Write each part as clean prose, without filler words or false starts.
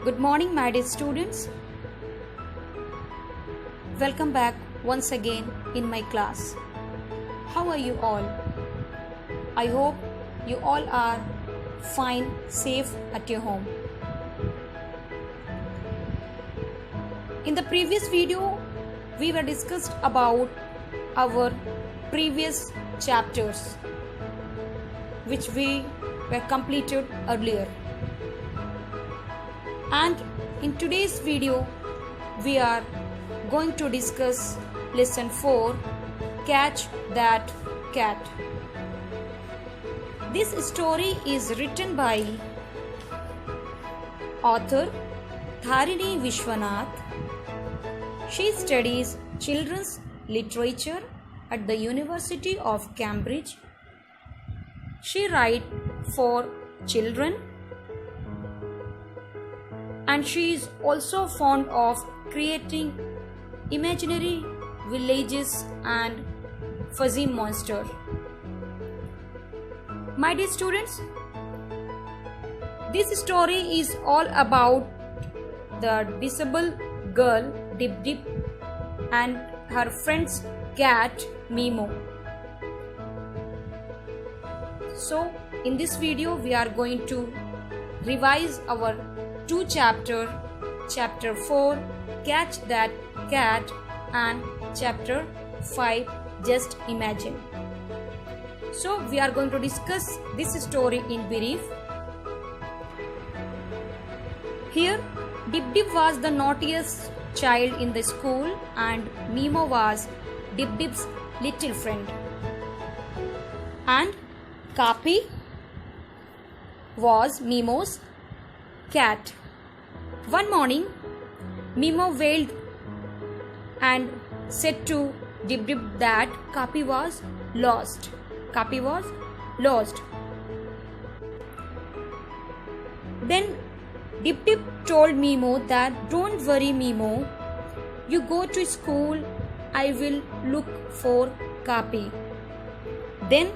Good morning, my dear students. Welcome back once again in my class. How are you all? I hope you all are fine, safe at your home. In the previous video, we were discussed about our previous chapters, which we were completed earlier. And in today's video, we are going to discuss lesson 4, Catch That Cat. This story is written by author Tharini Vishwanath. She studies children's literature at the University of Cambridge. She writes for children, and she is also fond of creating imaginary villages and fuzzy monsters. My dear students, this story is all about the disabled girl Dip Dip and her friend's cat Mimo. So in this video we are going to revise our two chapters, chapter 4, Catch That Cat, and chapter 5, Just Imagine. So we are going to discuss this story in brief. Here, Dip Dip was the naughtiest child in the school and Mimo was Dip Dip's little friend. And Kapi was Mimo's cat. One morning, Mimo wailed and said to Dip Dip that Kapi was lost. Kapi was lost. Then Dip Dip told Mimo that don't worry Mimo, you go to school, I will look for Kapi. Then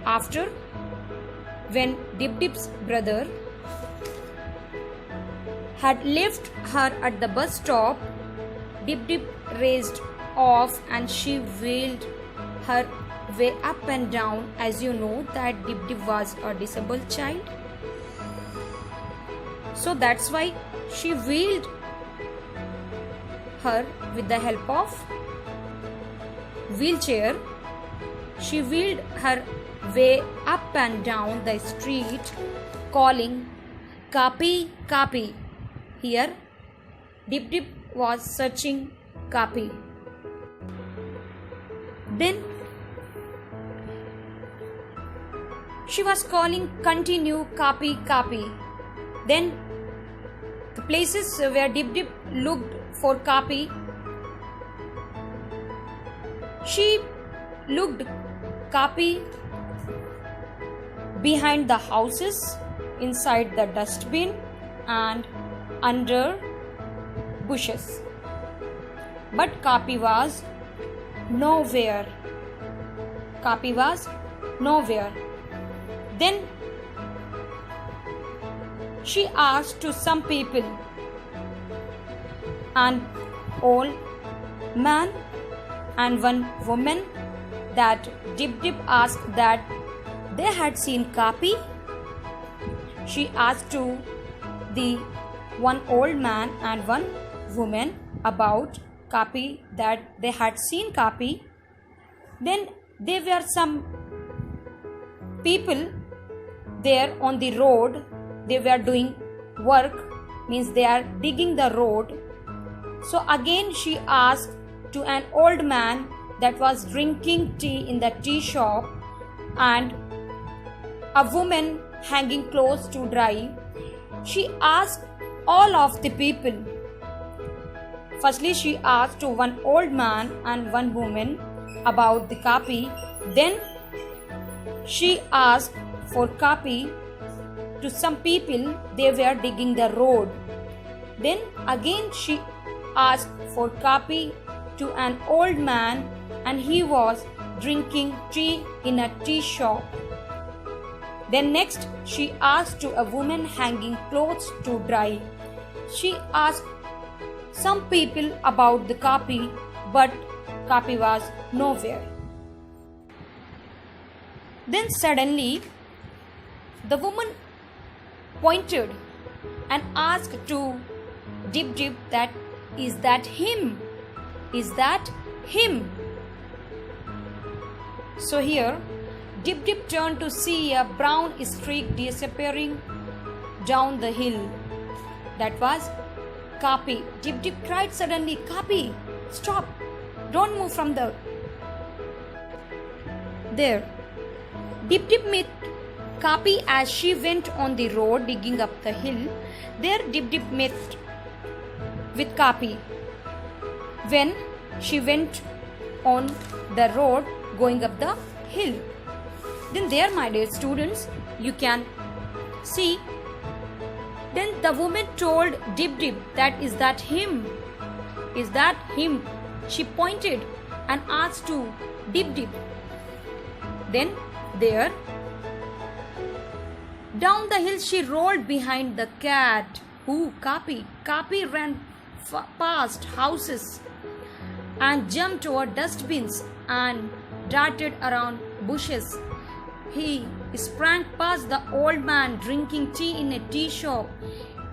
after, when Dip Dip's brother had left her at the bus stop, Dip Dip raced off and she wheeled her way up and down. As you know that Dip Dip was a disabled child, so that's why she wheeled her with the help of wheelchair. She wheeled her way up and down the street calling Kapi, Kapi. Here Dip Dip was searching Kapi. Then she was calling continue Kapi, Kapi. Then the places where Dip Dip looked for Kapi, she looked Kapi behind the houses, inside the dustbin, and under bushes. But Kapi was nowhere. Kapi was nowhere. Then she asked to some people, an old man and one woman, that Dip Dip asked that they had seen Kapi. She asked to the one old man and one woman about Kapi, that they had seen Kapi. Then there were some people there on the road. They were doing work, means they are digging the road. So again she asked to an old man that was drinking tea in the tea shop and a woman hanging clothes to dry. She asked all of the people. Firstly, she asked to one old man and one woman about the Kapi. Then she asked for Kapi to some people. They were digging the road. Then again she asked for Kapi to an old man and he was drinking tea in a tea shop. Then next she asked to a woman hanging clothes to dry. She asked some people about the Kapi, but Kapi was nowhere. Then suddenly the woman pointed and asked to Dip Dip that, is that him? Is that him? So here Dip Dip turned to see a brown streak disappearing down the hill. That was Kapi. Dip Dip cried suddenly, Kapi, stop! Don't move from there. Dip Dip met Kapi as she went on the road digging up the hill. There Dip Dip met with Kapi when she went on the road going up the hill. Then there, my dear students, you can see, then the woman told Dip Dip that, is that him? Is that him? She pointed and asked to Dip Dip. Then there, down the hill she rolled behind the cat. Who? Kapi. Kapi ran past houses and jumped over dustbins and darted around bushes. He sprang past the old man drinking tea in a tea shop.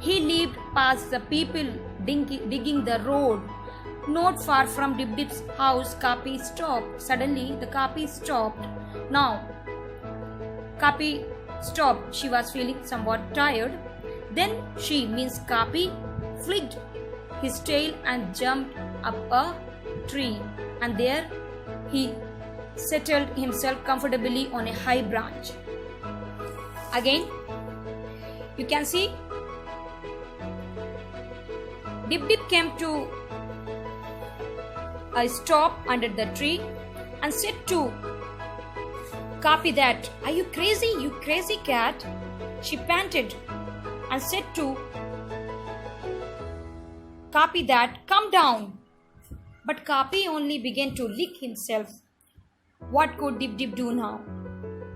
He leaped past the people digging the road. Not far from Dip Dip's house, Kapi stopped. Suddenly, the Kapi stopped. Now, Kapi stopped. She was feeling somewhat tired. Then she, means Kapi, flicked his tail and jumped up a tree. And there he settled himself comfortably on a high branch. Again, you can see Dip Dip came to a stop under the tree and said to Kapi that, are you crazy, you crazy cat? She panted and said to Kapi that, come down. But Kapi only began to lick himself. What could Dip Dip do now?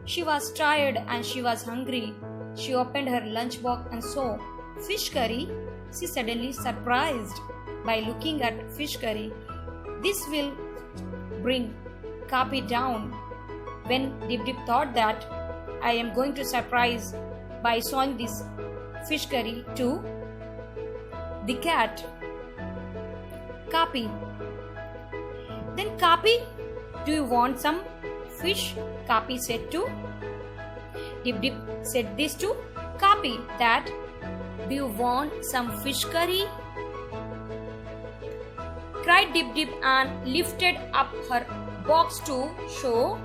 She was tired and she was hungry. She opened her lunchbox and saw fish curry. She suddenly surprised by looking at fish curry. This will bring Kapi down. When Dip Dip thought that, I am going to surprise by showing this fish curry to the cat, Kapi. Then Kapi, do you want some fish? Kapi said to Dip Dip said this to Kapi that, do you want some fish curry? Cried Dip Dip and lifted up her box to show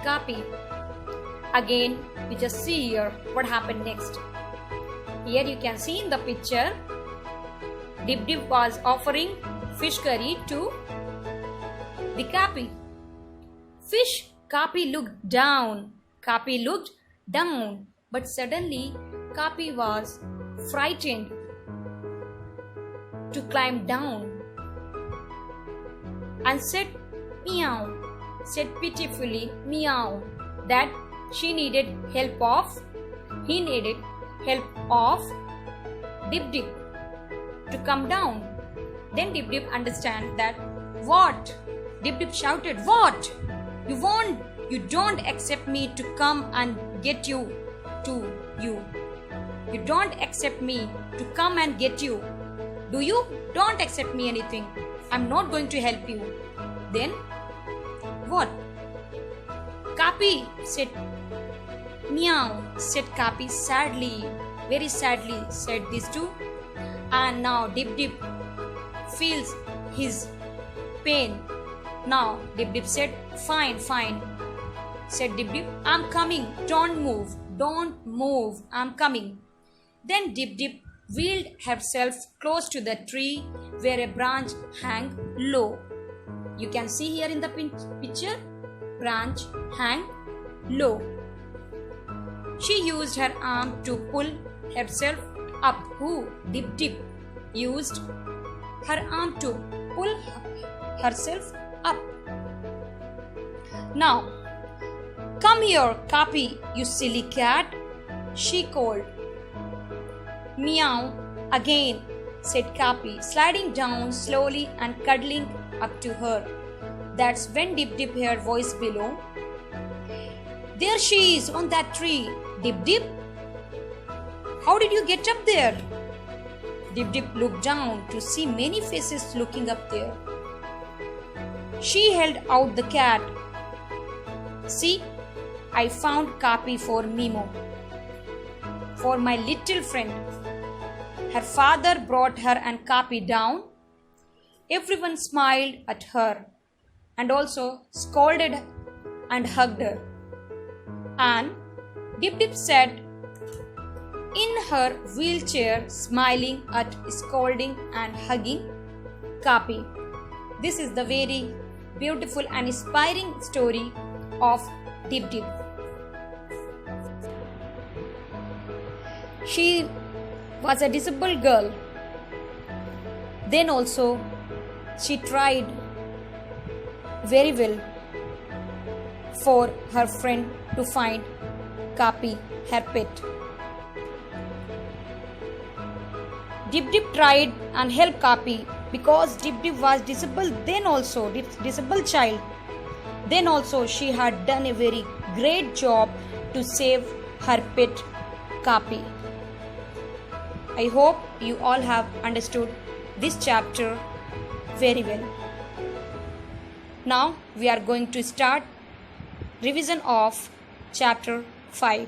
Kapi. Again, we just see here what happened next. Here you can see in the picture, Dip Dip was offering fish curry to the Kapi. Fish, Kapi looked down. Kapi looked down. But suddenly, Kapi was frightened to climb down and said meow, said pitifully meow, that he needed help of Dip Dip to come down. Then Dip Dip understand that, what? Dip Dip shouted, what? You don't accept me to come and get you to you. You don't accept me to come and get you. Do you? Don't accept me anything. I'm not going to help you. Then what? Kapi said meow, said Kapi sadly, very sadly said this too. And now Dip Dip feels his pain. Now Dip Dip said, fine. Said Dip Dip, I'm coming. Don't move. I'm coming. Then Dip Dip wheeled herself close to the tree where a branch hung low. You can see here in the picture, branch hang low. She used her arm to pull herself up. Who? Dip Dip used her arm to pull herself up. Now, come here, Kapi, you silly cat. she called. Meow again, said Capi, sliding down slowly and cuddling up to her. That's when Dip Dip heard voice below. There she is on that tree. Dip Dip, how did you get up there? Dip Dip looked down to see many faces looking up there. She held out the cat. See, I found Capi for Mimo, for my little friend. Her father brought her and Capi down. Everyone smiled at her and also scolded and hugged her. And Dip Dip sat in her wheelchair, smiling at scolding and hugging Capi. This is the very beautiful and inspiring story of Dip Dip. She was a disabled girl. Then also she tried very well for her friend to find Capi, her pet. Dip Dip tried and helped Capi because Dip Dip was disabled then also, disabled child. Then also she had done a very great job to save her pet Capi. I hope you all have understood this chapter very well. Now we are going to start revision of chapter 5.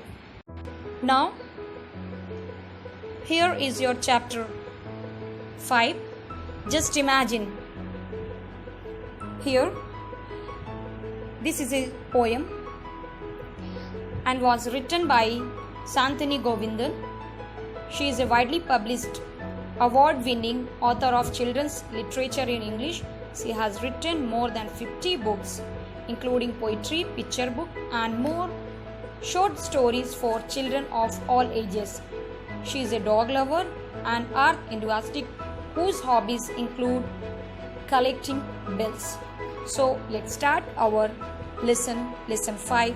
Now here is your chapter 5. Just imagine. Here, this is a poem and was written by Santini Govindan. She is a widely published, award-winning author of children's literature in English. She has written more than 50 books, including poetry, picture book, and more short stories for children of all ages. She is a dog lover and art enthusiast whose hobbies include collecting bells. So let's start our lesson 5.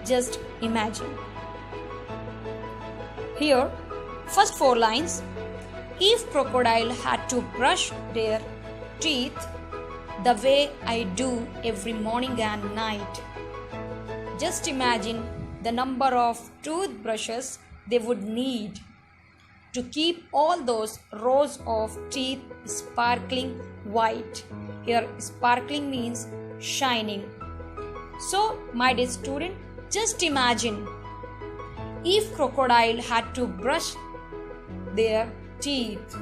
Just imagine. Here, first 4 lines. If crocodile had to brush their teeth the way I do every morning and night, just imagine the number of toothbrushes they would need to keep all those rows of teeth sparkling white. Here, sparkling means shining. So, my dear student, just imagine if crocodile had to brush their teeth.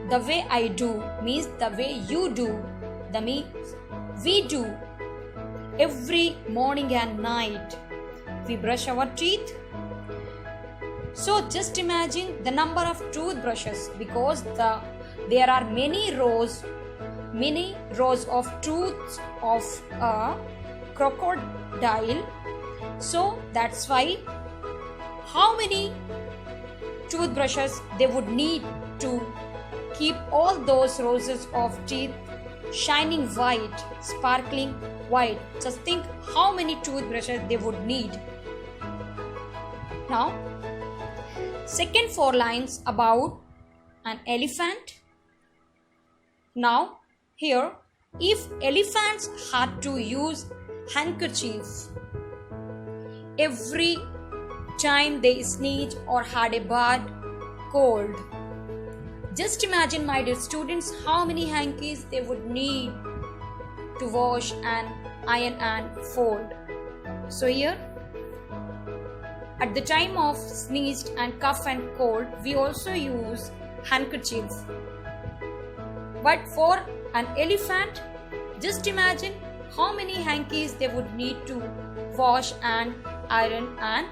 The way I do means the way you do, the means we do every morning and night. We brush our teeth. So just imagine the number of toothbrushes, because there are many rows of tooths of a crocodile. So that's why how many toothbrushes they would need to keep all those rows of teeth shining white, sparkling white. Just think how many toothbrushes they would need. Now, second 4 lines about an elephant. Now, here, if elephants had to use handkerchiefs every time they sneeze or had a bad cold, just imagine, my dear students, how many hankies they would need to wash and iron and fold. So here, at the time of sneezed and cough and cold, we also use handkerchiefs. But for an elephant, just imagine how many hankies they would need to wash and iron and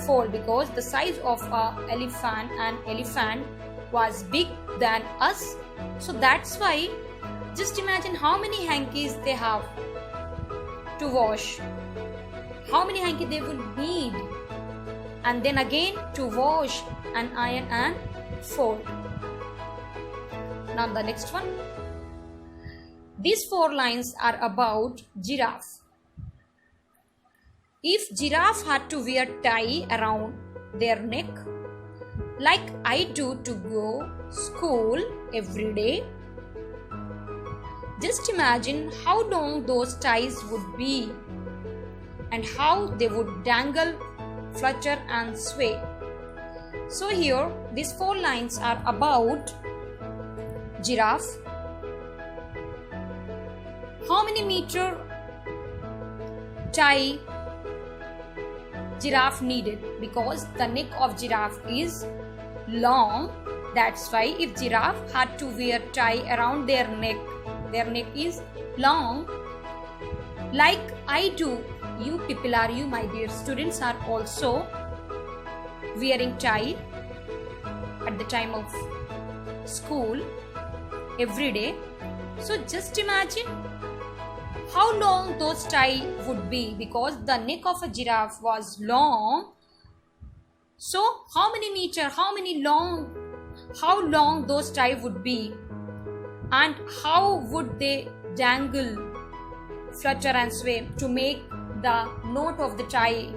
fold, because the size of an elephant was big than us. So that's why just imagine how many hankies they have to wash, how many hankies they would need, and then again to wash and iron and fold. Now the next one. These 4 lines are about giraffe. If giraffe had to wear tie around their neck, like I do to go school every day, just imagine how long those ties would be and how they would dangle, flutter and sway. So here these 4 lines are about giraffe. How many meter tie giraffe needed? Because the neck of giraffe is long. That's why if giraffe had to wear tie around their neck is long, like I do. You people are, you my dear students, are also wearing tie at the time of school every day. So just imagine how long those tie would be, because the neck of a giraffe was long. So how long those tie would be, and how would they dangle, flutter and sway to make the note of the tie,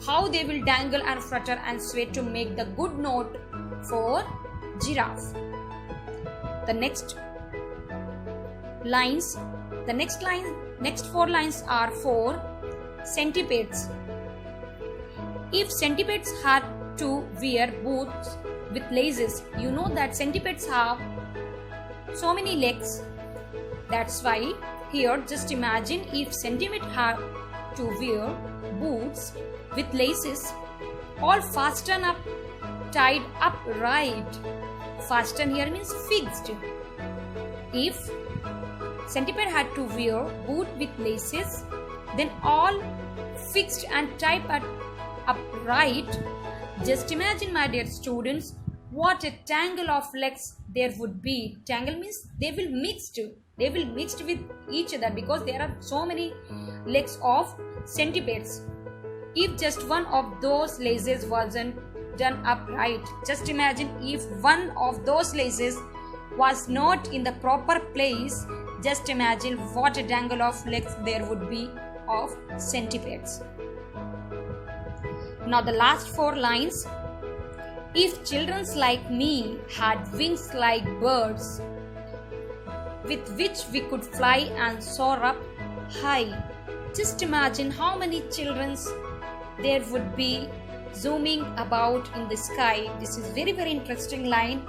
how they will dangle and flutter and sway to make the good note for giraffe. The next 4 lines are for centipedes. If centipedes had to wear boots with laces, you know that centipedes have so many legs. That's why here just imagine if centipede had to wear boots with laces, all fastened up, tied upright. Fasten here means fixed. If centipede had to wear boot with laces, then all fixed and tied upright. Just imagine, my dear students, what a tangle of legs there would be. Tangle means they will mixed with each other, because there are so many legs of centipedes. If just one of those laces wasn't done upright, just imagine if one of those laces was not in the proper place, just imagine what a tangle of legs there would be of centipedes. Now the last 4 lines. If children like me had wings like birds, with which we could fly and soar up high. Just imagine how many children there would be zooming about in the sky. This is very interesting line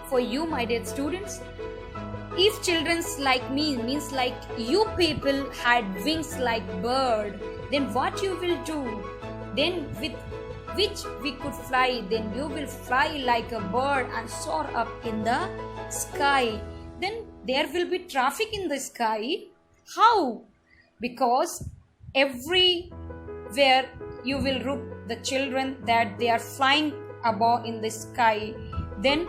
for you, my dear students. If children like me means like you people had wings like bird, then what you will do? Then with which we could fly, then you will fly like a bird and soar up in the sky. Then there will be traffic in the sky. How? Because everywhere you will root the children that they are flying above in the sky. Then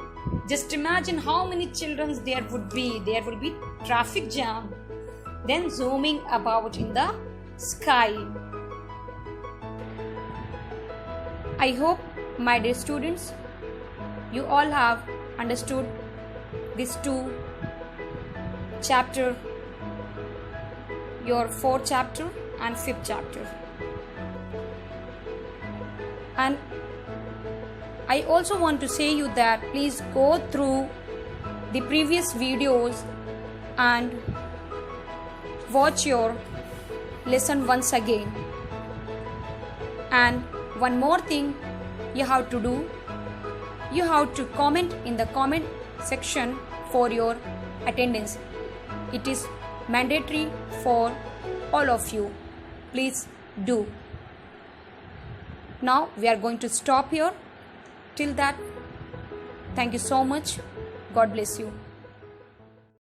just imagine how many children there would be. There will be traffic jam. Then zooming about in the sky. I hope, my dear students, you all have understood these 2 chapter, your 4th chapter and 5th chapter. And I also want to say you that please go through the previous videos and watch your lesson once again. And one more thing you have to do, you have to comment in the comment section for your attendance. It is mandatory for all of you. Please do. Now we are going to stop here. Till that, thank you so much. God bless you.